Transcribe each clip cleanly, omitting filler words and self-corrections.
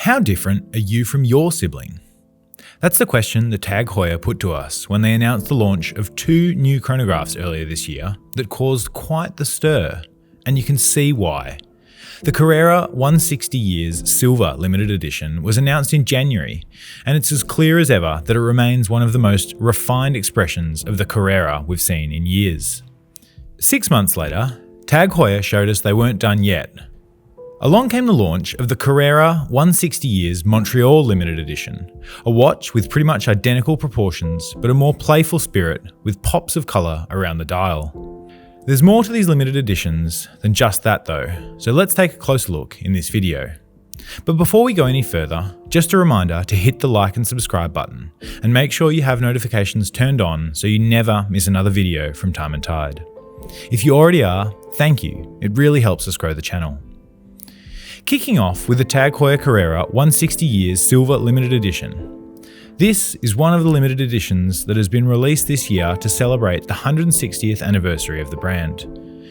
How different are you from your sibling? That's the question the TAG Heuer put to us when they announced the launch of 2 new chronographs earlier this year that caused quite the stir, and you can see why. The Carrera 160 Years Silver Limited Edition was announced in January, and it's as clear as ever that it remains one of the most refined expressions of the Carrera we've seen in years. 6 months later, TAG Heuer showed us they weren't done yet. Along came the launch of the Carrera 160 Years Montreal Limited Edition, a watch with pretty much identical proportions but a more playful spirit with pops of colour around the dial. There's more to these limited editions than just that though, so let's take a closer look in this video. But before we go any further, just a reminder to hit the like and subscribe button, and make sure you have notifications turned on so you never miss another video from Time+Tide. If you already are, thank you, it really helps us grow the channel. Kicking off with the TAG Heuer Carrera 160 Years Silver Limited Edition. This is one of the limited editions that has been released this year to celebrate the 160th anniversary of the brand.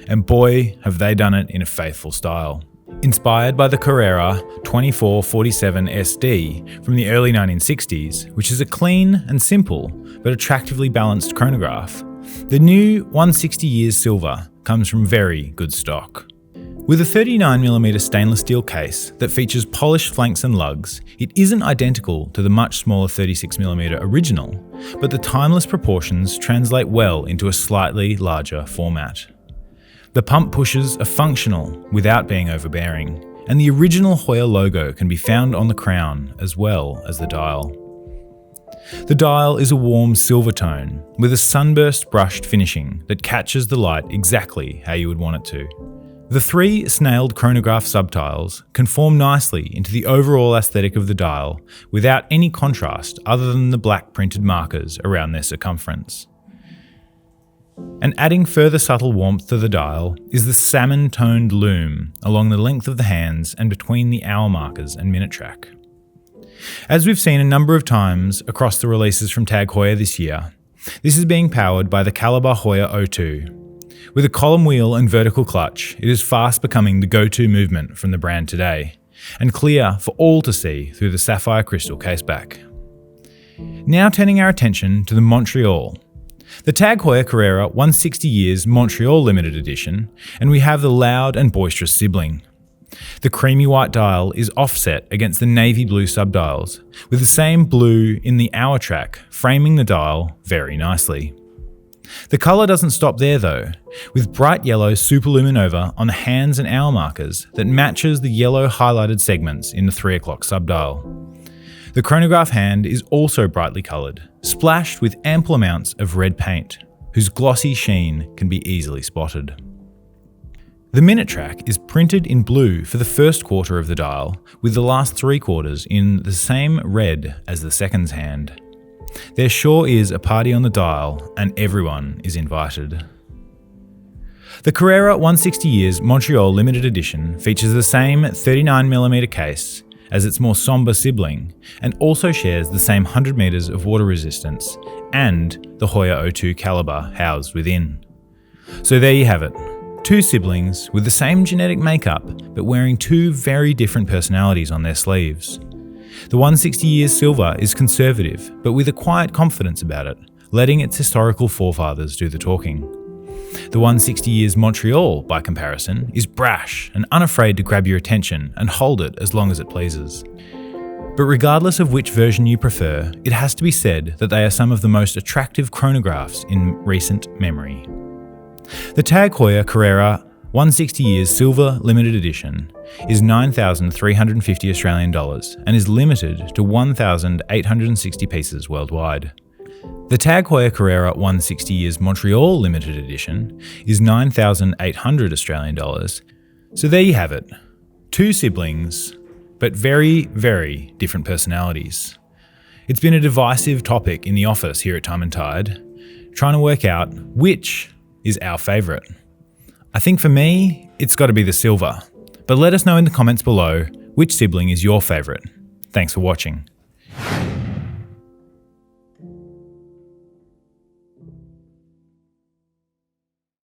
And boy, have they done it in a faithful style. Inspired by the Carrera 2447 SD from the early 1960s, which is a clean and simple but attractively balanced chronograph, the new 160 Years Silver comes from very good stock. With a 39mm stainless steel case that features polished flanks and lugs, it isn't identical to the much smaller 36mm original, but the timeless proportions translate well into a slightly larger format. The pump pushers are functional without being overbearing, and the original Heuer logo can be found on the crown as well as the dial. The dial is a warm silver tone with a sunburst brushed finishing that catches the light exactly how you would want it to. The 3 snailed chronograph subtiles conform nicely into the overall aesthetic of the dial without any contrast other than the black printed markers around their circumference. And adding further subtle warmth to the dial is the salmon-toned lume along the length of the hands and between the hour markers and minute track. As we've seen a number of times across the releases from TAG Heuer this year, this is being powered by the Caliber Heuer O2. With a column wheel and vertical clutch, it is fast becoming the go-to movement from the brand today, and clear for all to see through the sapphire crystal caseback. Now turning our attention to the Montreal. The TAG Heuer Carrera 160 Years Montreal Limited Edition, and we have the loud and boisterous sibling. The creamy white dial is offset against the navy blue subdials, with the same blue in the hour track framing the dial very nicely. The colour doesn't stop there though, with bright yellow superluminova on the hands and hour markers that matches the yellow highlighted segments in the 3 o'clock subdial. The chronograph hand is also brightly coloured, splashed with ample amounts of red paint, whose glossy sheen can be easily spotted. The minute track is printed in blue for the first quarter of the dial, with the last 3 quarters in the same red as the seconds hand. There sure is a party on the dial, and everyone is invited. The Carrera 160 Years Montreal Limited Edition features the same 39mm case as its more sombre sibling, and also shares the same 100 metres of water resistance and the Heuer O2 calibre housed within. So there you have it, 2 siblings with the same genetic makeup but wearing 2 very different personalities on their sleeves. The 160 Years Silver is conservative, but with a quiet confidence about it, letting its historical forefathers do the talking. The 160 Years Montreal, by comparison, is brash and unafraid to grab your attention and hold it as long as it pleases. But regardless of which version you prefer, it has to be said that they are some of the most attractive chronographs in recent memory. The TAG Heuer Carrera 160 Years Silver Limited Edition is $9,350 Australian and is limited to 1,860 pieces worldwide. The TAG Heuer Carrera 160 Years Montreal Limited Edition is $9,800 Australian, so there you have it. 2 siblings, but very, very different personalities. It's been a divisive topic in the office here at Time+Tide, trying to work out which is our favourite. I think for me, it's got to be the silver, but let us know in the comments below which sibling is your favourite. Thanks for watching.